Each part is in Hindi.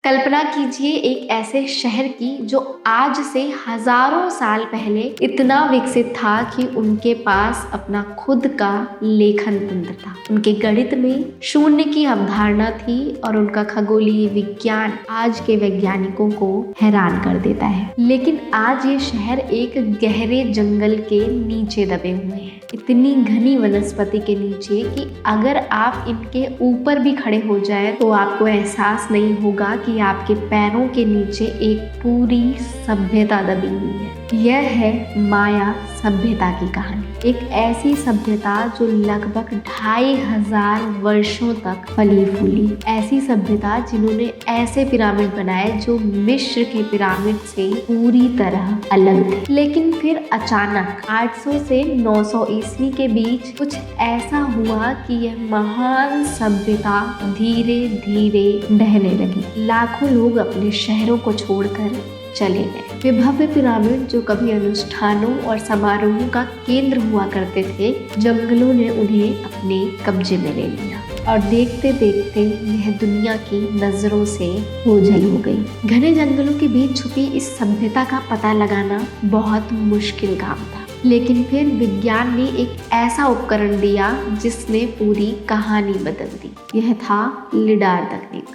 कल्पना कीजिए एक ऐसे शहर की जो आज से हजारों साल पहले इतना विकसित था कि उनके पास अपना खुद का लेखन तंत्र था। उनके गणित में शून्य की अवधारणा थी और उनका खगोलीय विज्ञान आज के वैज्ञानिकों को हैरान कर देता है। लेकिन आज ये शहर एक गहरे जंगल के नीचे दबे हुए हैं, इतनी घनी वनस्पति के नीचे कि अगर आप इनके ऊपर भी खड़े हो जाए तो आपको एहसास नहीं होगा कि आपके पैरों के नीचे एक पूरी सभ्यता दबी हुई है। यह है माया सभ्यता की कहानी। एक ऐसी सभ्यता जो लगभग 2500 वर्षों तक फली फूली, ऐसी सभ्यता जिन्होंने ऐसे पिरामिड बनाए जो मिस्र के पिरामिड से पूरी तरह अलग थे। लेकिन फिर अचानक 800 से 900 ईस्वी के बीच कुछ ऐसा हुआ कि यह महान सभ्यता धीरे धीरे ढहने लगी। लाखों लोग अपने शहरों को छोड़कर चले गए। वे भव्य पिरामिड जो कभी अनुष्ठानों और समारोहों का केंद्र हुआ करते थे, जंगलों ने उन्हें अपने कब्जे में ले लिया और देखते देखते यह दुनिया की नजरों से ओझल हो गई। घने जंगलों के बीच छुपी इस सभ्यता का पता लगाना बहुत मुश्किल काम था। लेकिन फिर विज्ञान ने एक ऐसा उपकरण दिया जिसने पूरी कहानी बदल दी। यह था लिडार तकनीक।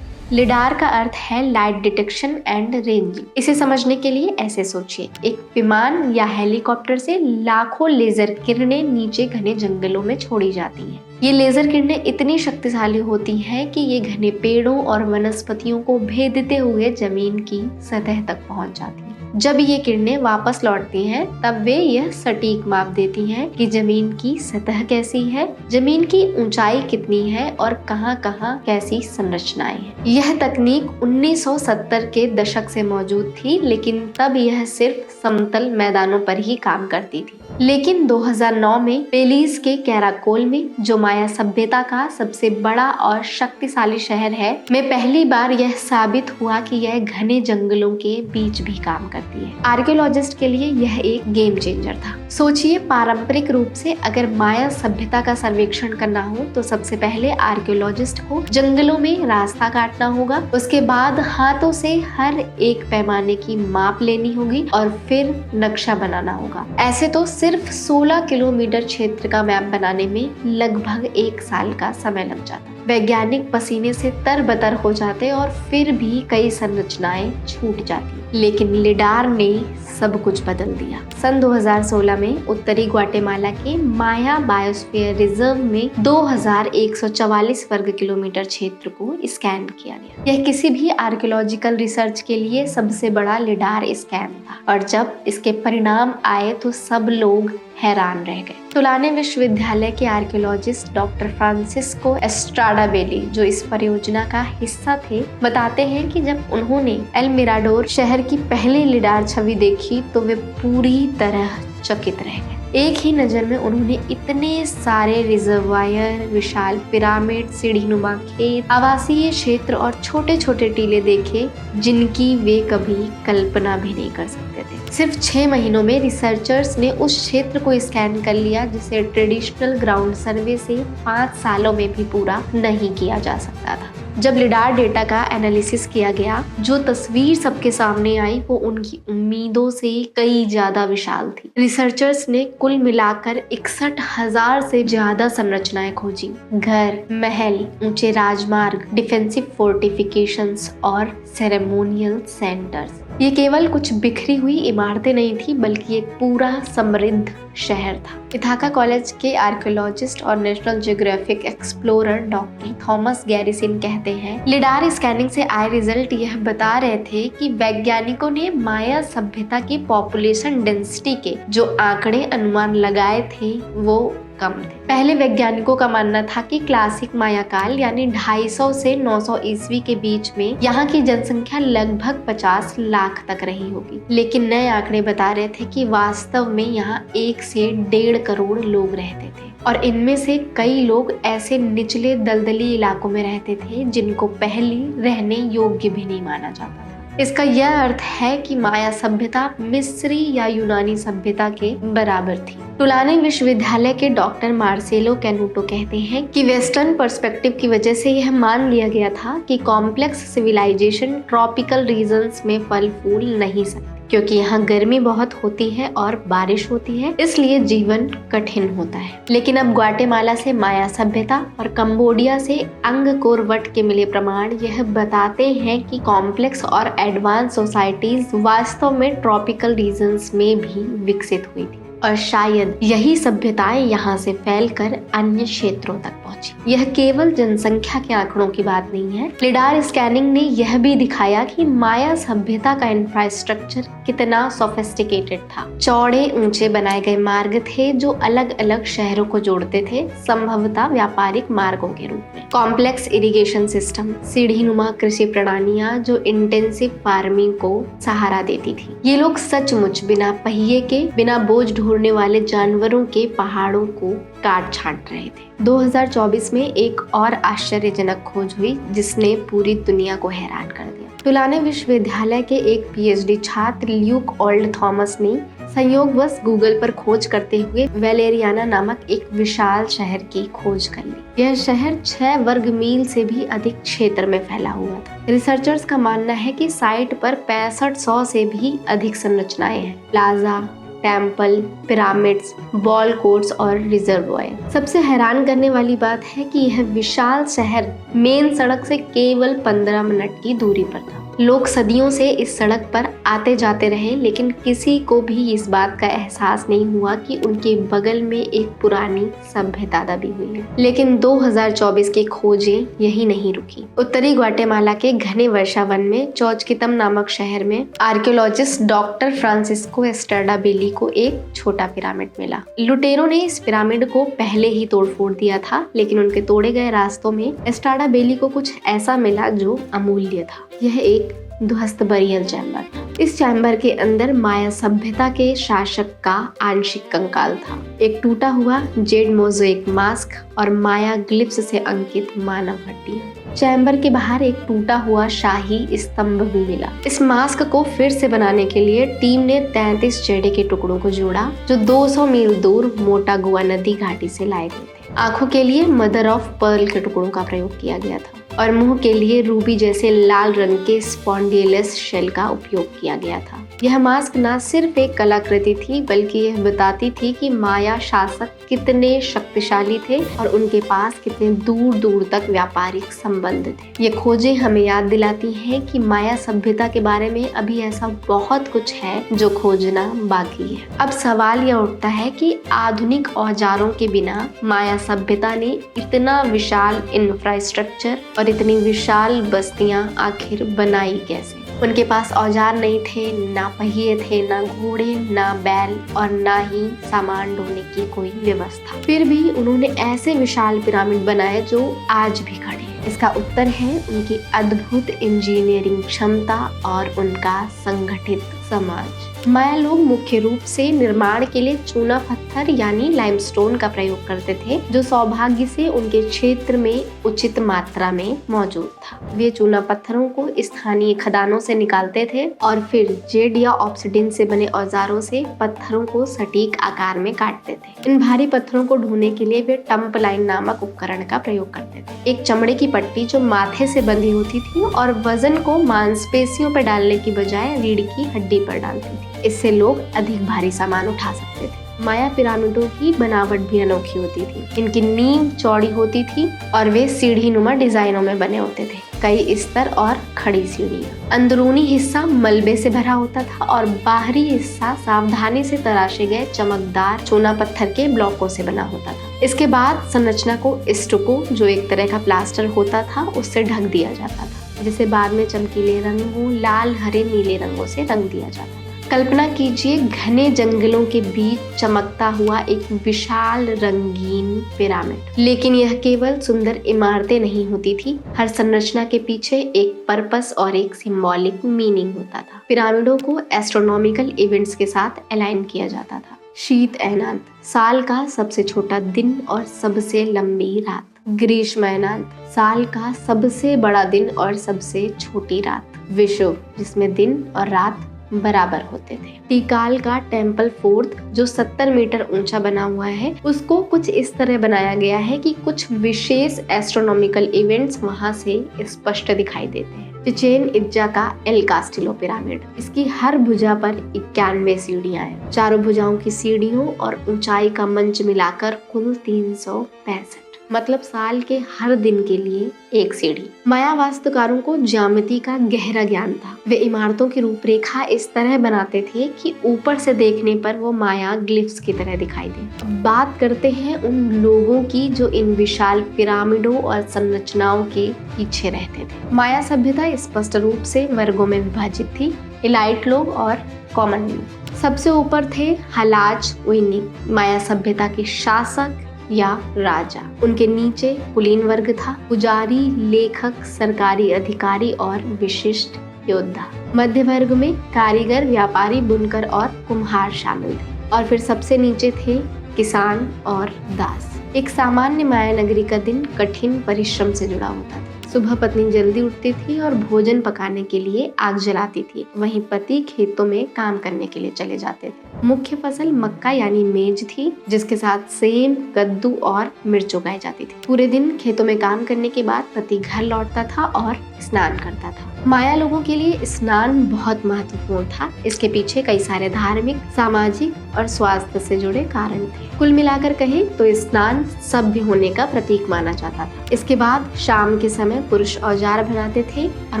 लिडार का अर्थ है लाइट डिटेक्शन एंड रेंजिंग। इसे समझने के लिए ऐसे सोचिए, एक विमान या हेलीकॉप्टर से लाखों लेजर किरणें नीचे घने जंगलों में छोड़ी जाती हैं। ये लेजर किरणें इतनी शक्तिशाली होती हैं कि ये घने पेड़ों और वनस्पतियों को भेदते हुए जमीन की सतह तक पहुंच जाती हैं। जब ये किरणें वापस लौटती हैं, तब वे यह सटीक माप देती हैं कि जमीन की सतह कैसी है, जमीन की ऊंचाई कितनी है और कहां-कहां कैसी संरचनाएं हैं। यह तकनीक 1970 के दशक से मौजूद थी, लेकिन तब यह सिर्फ समतल मैदानों पर ही काम करती थी। लेकिन 2009 में बेलीज के कैराकोल में, जो माया सभ्यता का सबसे बड़ा और शक्तिशाली शहर है, में पहली बार यह साबित हुआ कि यह घने जंगलों के बीच भी काम करती है। आर्कियोलॉजिस्ट के लिए यह एक गेम चेंजर था। सोचिए, पारंपरिक रूप से अगर माया सभ्यता का सर्वेक्षण करना हो तो सबसे पहले आर्कियोलॉजिस्ट को जंगलों में रास्ता काटना होगा, उसके बाद हाथों से हर एक पैमाने की माप लेनी होगी और फिर नक्शा बनाना होगा। ऐसे तो सिर्फ 16 किलोमीटर क्षेत्र का मैप बनाने में लगभग 1 साल का समय लग जाता। वैज्ञानिक पसीने से तरबतर हो जाते और फिर भी कई संरचनाएं छूट जाती। लेकिन लिडार ने सब कुछ बदल दिया। सन 2016 में उत्तरी ग्वाटेमाला के माया बायोस्फीयर रिजर्व में 2144 वर्ग किलोमीटर क्षेत्र को स्कैन किया गया। यह किसी भी आर्कियोलॉजिकल रिसर्च के लिए सबसे बड़ा लिडार स्कैन था और जब इसके परिणाम आए तो सब लोग हैरान रह गए। तुलाने विश्वविद्यालय के आर्कियोलॉजिस्ट डॉक्टर फ्रांसिस्को एस्ट्राडाबेली, जो इस परियोजना का हिस्सा थे, बताते हैं कि जब उन्होंने एल मिराडोर शहर की पहली लिडार छवि देखी तो वे पूरी तरह चकित रह गए। एक ही नजर में उन्होंने इतने सारे रिजर्वायर, विशाल पिरामिड, सीढ़ीनुमा खेत, आवासीय क्षेत्र और छोटे छोटे टीले देखे जिनकी वे कभी कल्पना भी नहीं कर सकते थे। सिर्फ 6 महीनों में रिसर्चर्स ने उस क्षेत्र को स्कैन कर लिया जिसे ट्रेडिशनल ग्राउंड सर्वे से 5 सालों में भी पूरा नहीं किया जा सकता था। जब लिडार डेटा का एनालिसिस किया गया, जो तस्वीर सबके सामने आई वो उनकी उम्मीदों से कई ज्यादा विशाल थी। रिसर्चर्स ने कुल मिलाकर 61,000 से ज्यादा संरचनाएं खोजी। घर, महल, ऊंचे राजमार्ग, डिफेंसिव फोर्टिफिकेशंस और सेरेमोनियल सेंटर्स। ये केवल कुछ बिखरी हुई इमारतें नहीं थी, बल्कि एक पूरा समृद्ध शहर था। इथाका कॉलेज के आर्कियोलॉजिस्ट और national geographic explorer doctor Thomas garrison कहते हैं, लिडार स्कैनिंग से आए रिजल्ट यह बता रहे थे कि वैज्ञानिकों ने माया सभ्यता की पॉपुलेशन डेंसिटी के जो आंकड़े अनुमान लगाए थे वो कम थे। पहले वैज्ञानिकों का मानना था कि क्लासिक माया काल यानी 250 से 900 ईस्वी के बीच में यहाँ की जनसंख्या लगभग 50 लाख तक रही होगी। लेकिन नए आंकड़े बता रहे थे कि वास्तव में यहाँ 1 से 1.5 करोड़ लोग रहते थे। और इनमें से कई लोग ऐसे निचले दलदली इलाकों में रहते थे जिनको पहले रहने योग्य भी नहीं माना जाता था। इसका यह अर्थ है कि माया सभ्यता मिस्री या यूनानी सभ्यता के बराबर थी। टुलानी विश्वविद्यालय के डॉक्टर मार्सेलो कैनुटो कहते हैं कि वेस्टर्न पर्सपेक्टिव की वजह से यह मान लिया गया था कि कॉम्प्लेक्स सिविलाइजेशन ट्रॉपिकल रीजन्स में फल फूल नहीं सकती, क्योंकि यहाँ गर्मी बहुत होती है और बारिश होती है, इसलिए जीवन कठिन होता है। लेकिन अब ग्वाटेमाला से माया सभ्यता और कंबोडिया से अंगकोर वट के मिले प्रमाण यह बताते हैं कि कॉम्प्लेक्स और एडवांस सोसाइटीज वास्तव में ट्रॉपिकल रीजन्स में भी विकसित हुई थी और शायद यही सभ्यताएं यहाँ से फैलकर अन्य क्षेत्रों तक पहुंची। यह केवल जनसंख्या के आंकड़ों की बात नहीं है। लिडार स्कैनिंग ने यह भी दिखाया कि माया सभ्यता का इंफ्रास्ट्रक्चर कितना सोफिस्टिकेटेड था। चौड़े ऊंचे बनाए गए मार्ग थे जो अलग अलग शहरों को जोड़ते थे, संभवतः व्यापारिक मार्गों के रूप में। कॉम्प्लेक्स इरिगेशन सिस्टम, सीढ़ीनुमा कृषि प्रणालियां जो इंटेंसिव फार्मिंग को सहारा देती थी। ये लोग सचमुच बिना पहिए के, बिना बोझ ढोने वाले जानवरों के पहाड़ों को काट छांट रहे थे। 2024 में एक और आश्चर्यजनक खोज हुई जिसने पूरी दुनिया को हैरान कर दिया। टुलाने विश्वविद्यालय के एक पीएचडी छात्र ल्यूक ओल्ड थॉमस ने संयोगवश गूगल पर खोज करते हुए वेलेरियाना नामक एक विशाल शहर की खोज कर ली। यह शहर 6 वर्ग मील से भी अधिक क्षेत्र में फैला हुआ था। रिसर्चर्स का मानना है कि साइट पर 6500 से भी अधिक संरचनाएं हैं। Plaza, temple, pyramids, ball courts और रिजर्वॉयर। सबसे हैरान करने वाली बात है कि यह विशाल शहर मेन सड़क से केवल 15 मिनट की दूरी पर था। लोग सदियों से इस सड़क पर आते जाते रहे, लेकिन किसी को भी इस बात का एहसास नहीं हुआ कि उनके बगल में एक पुरानी सभ्यता दबी हुई है। लेकिन 2024 की खोजें यही नहीं रुकी। उत्तरी ग्वाटेमाला के घने वर्षा वन में चौचकितम नामक शहर में आर्कियोलॉजिस्ट डॉक्टर फ्रांसिस्को एस्ट्राडा बेली को एक छोटा पिरामिड मिला। लुटेरों ने इस पिरामिड को पहले ही तोड़फोड़ दिया था, लेकिन उनके तोड़े गए रास्तों में एस्ट्राडा बेली को कुछ ऐसा मिला जो अमूल्य था। यह एक ध्वस्त बरियल चैम्बर था। इस चैम्बर के अंदर माया सभ्यता के शासक का आंशिक कंकाल था, एक टूटा हुआ जेड मोज़ेक मास्क और माया ग्लिप्स से अंकित मानव हड्डियां। चैम्बर के बाहर एक टूटा हुआ शाही स्तंभ भी मिला। इस मास्क को फिर से बनाने के लिए टीम ने 33 जेडे के टुकड़ों को जोड़ा जो 200 मील दूर मोटागुआ नदी घाटी से लाए गए थे। आंखों के लिए मदर ऑफ पर्ल के टुकड़ों का प्रयोग किया गया था और मुंह के लिए रूबी जैसे लाल रंग के स्पॉन्डिलस शेल का उपयोग किया गया था। यह मास्क न सिर्फ एक कलाकृति थी, बल्कि यह बताती थी कि माया शासक कितने शक्तिशाली थे और उनके पास कितने दूर दूर तक व्यापारिक संबंध थे। ये खोजें हमें याद दिलाती हैं कि माया सभ्यता के बारे में अभी ऐसा बहुत कुछ है जो खोजना बाकी है। अब सवाल यह उठता है कि आधुनिक औजारों के बिना माया सभ्यता ने इतना विशाल इंफ्रास्ट्रक्चर और इतनी विशाल बस्तियां आखिर बनाई कैसे? उनके पास औजार नहीं थे, ना पहिए थे, ना घोड़े, ना बैल और ना ही सामान ढोने की कोई व्यवस्था। फिर भी उन्होंने ऐसे विशाल पिरामिड बनाए जो आज भी खड़े हैं। इसका उत्तर है उनकी अद्भुत इंजीनियरिंग क्षमता और उनका संगठित समाज। माया लोग मुख्य रूप से निर्माण के लिए चूना पत्थर यानी लाइमस्टोन का प्रयोग करते थे, जो सौभाग्य से उनके क्षेत्र में उचित मात्रा में मौजूद था। वे चूना पत्थरों को स्थानीय खदानों से निकालते थे और फिर जेड या ऑब्सिडिन से बने औजारों से पत्थरों को सटीक आकार में काटते थे। इन भारी पत्थरों को ढोने के लिए वे टम्प लाइन नामक उपकरण का प्रयोग करते थे, एक चमड़े की पट्टी जो माथे से बंधी होती थी और वजन को मांसपेशियों पर डालने की बजाय रीढ़ की हड्डी पर डालती थी। इससे लोग अधिक भारी सामान उठा सकते थे। माया पिरामिडों की बनावट भी अनोखी होती थी। इनकी नींव चौड़ी होती थी और वे सीढ़ीनुमा डिजाइनों में बने होते थे, कई स्तर और खड़ी सीढ़ियां। अंदरूनी हिस्सा मलबे से भरा होता था और बाहरी हिस्सा सावधानी से तराशे गए चमकदार चूना पत्थर के ब्लॉकों से बना होता था। इसके बाद संरचना को स्टुको, जो एक तरह का प्लास्टर होता था, उससे ढक दिया जाता था, जिसे बाद में चमकीले रंगों, लाल, हरे, नीले रंगों से रंग दिया जाता था। कल्पना कीजिए घने जंगलों के बीच चमकता हुआ एक विशाल रंगीन पिरामिड। लेकिन यह केवल सुंदर इमारतें नहीं होती थी, हर संरचना के पीछे एक पर्पस और एक सिंबॉलिक मीनिंग होता था। पिरामिडों को एस्ट्रोनॉमिकल इवेंट्स के साथ अलाइन किया जाता था। शीत अयनांत, साल का सबसे छोटा दिन और सबसे लंबी रात। ग्रीष्म अयनांत, साल का सबसे बड़ा दिन और सबसे छोटी रात। विषुव, जिसमें दिन और रात बराबर होते थे। टिकाल का टेम्पल फोर्ट जो 70 मीटर ऊंचा बना हुआ है, उसको कुछ इस तरह बनाया गया है कि कुछ विशेष एस्ट्रोनॉमिकल इवेंट्स वहां से स्पष्ट दिखाई देते हैं। चिचेन इत्जा का एल कास्टिलो पिरामिड, इसकी हर भुजा पर 91 सीढ़ियां हैं। चारों भुजाओं की सीढ़ियों और ऊंचाई का मंच मिलाकर कुल 365, मतलब साल के हर दिन के लिए एक सीढ़ी। माया वास्तुकारों को ज्यामिति का गहरा ज्ञान था। वे इमारतों की रूपरेखा इस तरह बनाते थे कि ऊपर से देखने पर वो माया ग्लिफ्स की तरह दिखाई दे। बात करते हैं उन लोगों की जो इन विशाल पिरामिडों और संरचनाओं के पीछे रहते थे। माया सभ्यता स्पष्ट रूप से वर्गों में विभाजित थी, इलाइट लोग और कॉमन लोग। सबसे ऊपर थे हलाज उइनी, माया सभ्यता के शासक या राजा। उनके नीचे कुलीन वर्ग था, पुजारी, लेखक, सरकारी अधिकारी और विशिष्ट योद्धा। मध्य वर्ग में कारीगर, व्यापारी, बुनकर और कुम्हार शामिल थे। और फिर सबसे नीचे थे किसान और दास। एक सामान्य माया नगरी का दिन कठिन परिश्रम से जुड़ा होता था। सुबह पत्नी जल्दी उठती थी और भोजन पकाने के लिए आग जलाती थी। वहीं पति खेतों में काम करने के लिए चले जाते थे। मुख्य फसल मक्का यानी मेज थी, जिसके साथ सेम, कद्दू और मिर्च उगाई जाती थी। पूरे दिन खेतों में काम करने के बाद पति घर लौटता था और स्नान करता था। माया लोगों के लिए स्नान बहुत महत्वपूर्ण था। इसके पीछे कई सारे धार्मिक, सामाजिक और स्वास्थ्य से जुड़े कारण थे। कुल मिलाकर कहें तो स्नान सभ्य होने का प्रतीक माना जाता था। इसके बाद शाम के समय पुरुष औजार बनाते थे और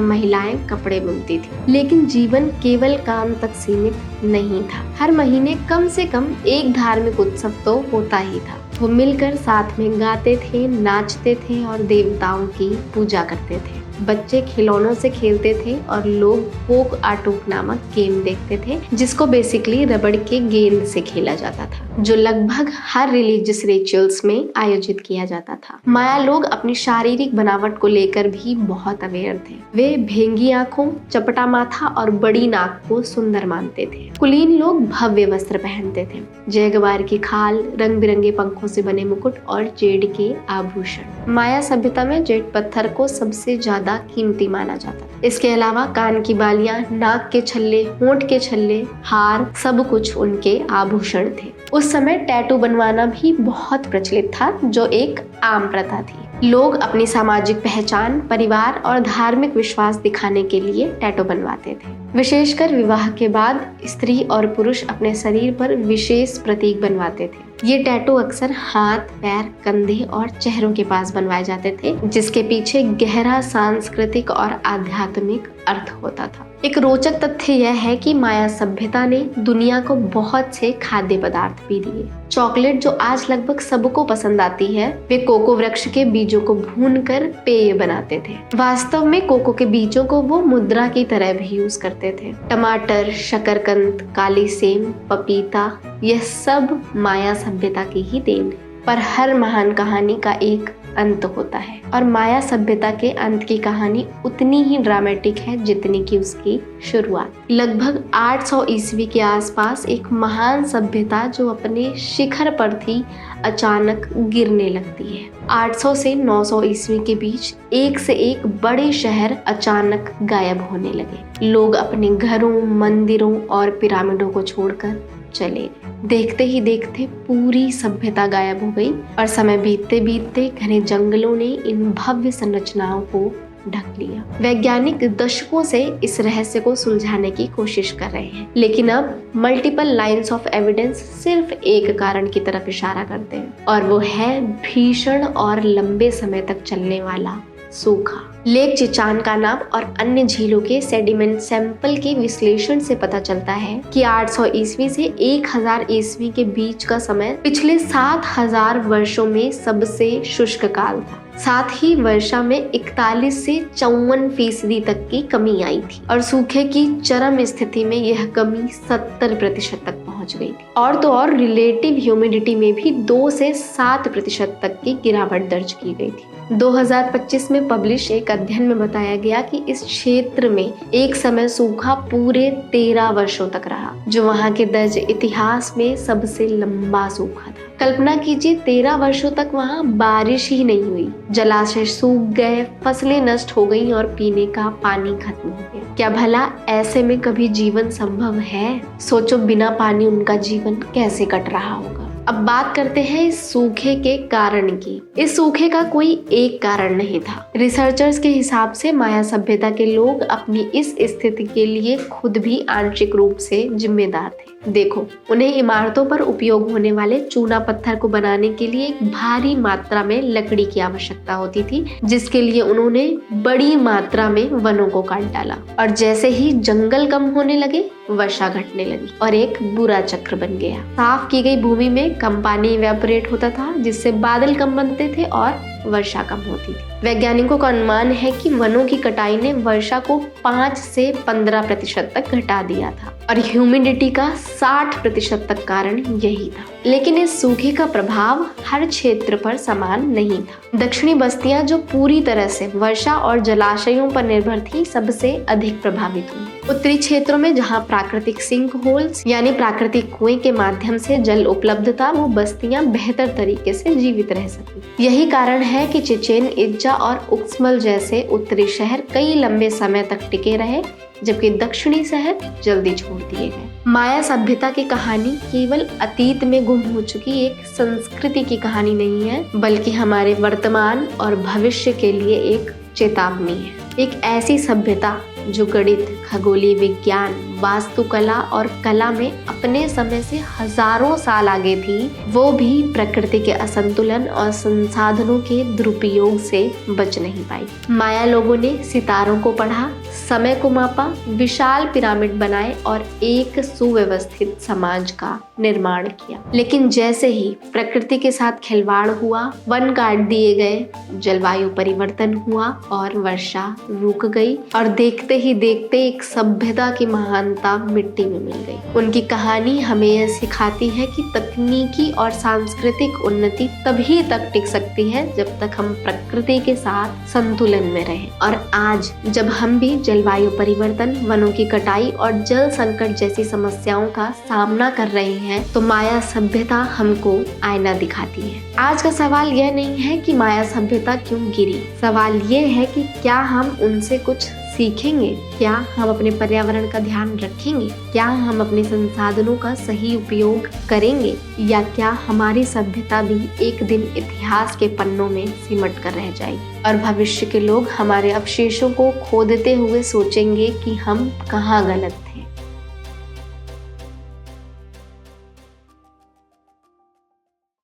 महिलाएं कपड़े बुनती थी। लेकिन जीवन केवल काम तक सीमित नहीं था। हर महीने कम से कम एक धार्मिक उत्सव तो होता ही था। वो मिलकर साथ में गाते थे, नाचते थे और देवताओं की पूजा करते थे। बच्चे खिलौनों से खेलते थे और लोग पोक आटूक नामक गेम देखते थे, जिसको बेसिकली रबड़ के गेंद से खेला जाता था, जो लगभग हर रिलीजियस रिचुअल्स में आयोजित किया जाता था। माया लोग अपनी शारीरिक बनावट को लेकर भी बहुत अवेयर थे। वे भेंगी आंखों, चपटा माथा और बड़ी नाक को सुंदर मानते थे। कुलीन लोग भव्य वस्त्र पहनते थे, जैगवार की खाल, रंग बिरंगे पंखों से बने मुकुट और जेड के आभूषण। माया सभ्यता में जेड पत्थर को सबसे ज्यादा कीमती माना जाता था। इसके अलावा कान की बालियां, नाक के छल्ले, होंठ के छल्ले, हार, सब कुछ उनके आभूषण थे। उस समय टैटू बनवाना भी बहुत प्रचलित था, जो एक आम प्रथा थी। लोग अपनी सामाजिक पहचान, परिवार और धार्मिक विश्वास दिखाने के लिए टैटू बनवाते थे। विशेषकर विवाह के बाद स्त्री और पुरुष अपने शरीर पर विशेष प्रतीक बनवाते थे। ये टैटू अक्सर हाथ, पैर, कंधे और चेहरों के पास बनवाए जाते थे, जिसके पीछे गहरा सांस्कृतिक और आध्यात्मिक अर्थ होता था। एक रोचक तथ्य यह है कि माया सभ्यता ने दुनिया को बहुत से खाद्य पदार्थ भी दिए। चॉकलेट, जो आज लगभग सबको पसंद आती है, वे कोको वृक्ष के बीजों को भूनकर पेय बनाते थे। वास्तव में कोको के बीजों को वो मुद्रा की तरह भी यूज करते थे। टमाटर, शकरकंद, काली सेम, पपीता, यह सब माया सभ्यता की ही देन। पर हर महान कहानी का एक अंत होता है, और माया सभ्यता के अंत की कहानी उतनी ही ड्रामेटिक है जितनी की उसकी शुरुआत। लगभग 800 ईस्वी के आसपास एक महान सभ्यता जो अपने शिखर पर थी, अचानक गिरने लगती है। 800 से 900 ईस्वी के बीच एक से एक बड़े शहर अचानक गायब होने लगे। लोग अपने घरों, मंदिरों और पिरामिडों को छोड़कर चले। देखते ही देखते पूरी सभ्यता गायब हो गई और समय बीतते बीतते घने जंगलों ने इन भव्य संरचनाओं को ढक लिया। वैज्ञानिक दशकों से इस रहस्य को सुलझाने की कोशिश कर रहे हैं, लेकिन अब मल्टीपल लाइंस ऑफ एविडेंस सिर्फ एक कारण की तरफ इशारा करते हैं, और वो है भीषण और लंबे समय तक चलने वाला सूखा। लेक चिचान का नाम और अन्य झीलों के सेडिमेंट सैंपल के विश्लेषण से पता चलता है कि 800 ईस्वी से 1000 ईस्वी के बीच का समय पिछले 7000 वर्षों में सबसे शुष्क काल था। साथ ही वर्षा में 41 से 54% तक की कमी आई थी, और सूखे की चरम स्थिति में यह कमी 70% तक पहुंच गई थी। और तो और रिलेटिव ह्यूमिडिटी में भी 2 से 7% तक की गिरावट दर्ज की गई थी। 2025 में पब्लिश एक अध्ययन में बताया गया कि इस क्षेत्र में एक समय सूखा पूरे 13 वर्षों तक रहा, जो वहां के दर्ज इतिहास में सबसे लंबा सूखा था। कल्पना कीजिए, 13 वर्षों तक वहां बारिश ही नहीं हुई, जलाशय सूख गए, फसलें नष्ट हो गईं और पीने का पानी खत्म हो गया। क्या भला ऐसे में कभी जीवन संभव है? सोचो, बिना पानी उनका जीवन कैसे कट रहा होगा। अब बात करते हैं इस सूखे के कारण की। इस सूखे का कोई एक कारण नहीं था। रिसर्चर्स के हिसाब से माया सभ्यता के लोग अपनी इस स्थिति के लिए खुद भी आंशिक रूप से जिम्मेदार थे। देखो, उन्हें इमारतों पर उपयोग होने वाले चूना पत्थर को बनाने के लिए एक भारी मात्रा में लकड़ी की आवश्यकता होती थी, जिसके लिए उन्होंने बड़ी मात्रा में वनों को काट डाला। और जैसे ही जंगल कम होने लगे, वर्षा घटने लगी और एक बुरा चक्र बन गया। साफ की गई भूमि में कम पानी इवेपोरेट होता था, जिससे बादल कम बनते थे और वर्षा कम होती थी। वैज्ञानिकों का अनुमान है कि वनों की कटाई ने वर्षा को 5 से 15% तक घटा दिया था और ह्यूमिडिटी का 60% तक कारण यही था। लेकिन इस सूखे का प्रभाव हर क्षेत्र पर समान नहीं था। दक्षिणी बस्तियां, जो पूरी तरह से वर्षा और जलाशयों पर निर्भर थी, सबसे अधिक प्रभावित हुई। उत्तरी क्षेत्रों में जहां प्राकृतिक सिंक होल्स यानी प्राकृतिक कुएं के माध्यम से जल उपलब्ध था, वो बस्तियां बेहतर तरीके से जीवित रह सकी। यही कारण है कि चेचेन इत्जा और उक्समल जैसे उत्तरी शहर कई लंबे समय तक टिके रहे, जबकि दक्षिणी शहर जल्दी छोड़ दिए गए। माया सभ्यता की कहानी केवल अतीत में गुम हो चुकी एक संस्कृति की कहानी नहीं है, बल्कि हमारे वर्तमान और भविष्य के लिए एक चेतावनी है। एक ऐसी सभ्यता जो गणित, खगोलीय विज्ञान, वास्तुकला और कला में अपने समय से हजारों साल आगे थी, वो भी प्रकृति के असंतुलन और संसाधनों के दुरुपयोग से बच नहीं पाई। माया लोगों ने सितारों को पढ़ा, समय को मापा, विशाल पिरामिड बनाए और एक सुव्यवस्थित समाज का निर्माण किया। लेकिन जैसे ही प्रकृति के साथ खिलवाड़ हुआ, वन काट दिए गए, जलवायु परिवर्तन हुआ और वर्षा रुक गई और देखते ही देखते एक सभ्यता की महानता मिट्टी में मिल गई। उनकी कहानी हमें यह सिखाती है कि तकनीकी और सांस्कृतिक उन्नति तभी तक टिक सकती है जब तक हम प्रकृति के साथ संतुलन में रहें। और आज जब हम भी जलवायु परिवर्तन, वनों की कटाई और जल संकट जैसी समस्याओं का सामना कर रहे हैं, तो माया सभ्यता हमको आईना दिखाती है। आज का सवाल यह नहीं है कि माया सभ्यता क्यों गिरी, सवाल ये है कि क्या हम उनसे कुछ सीखेंगे? क्या हम अपने पर्यावरण का ध्यान रखेंगे? क्या हम अपने संसाधनों का सही उपयोग करेंगे? या क्या हमारी सभ्यता भी एक दिन इतिहास के पन्नों में सिमट कर रह जाएगी और भविष्य के लोग हमारे अवशेषों को खोदते हुए सोचेंगे कि हम कहाँ गलत थे?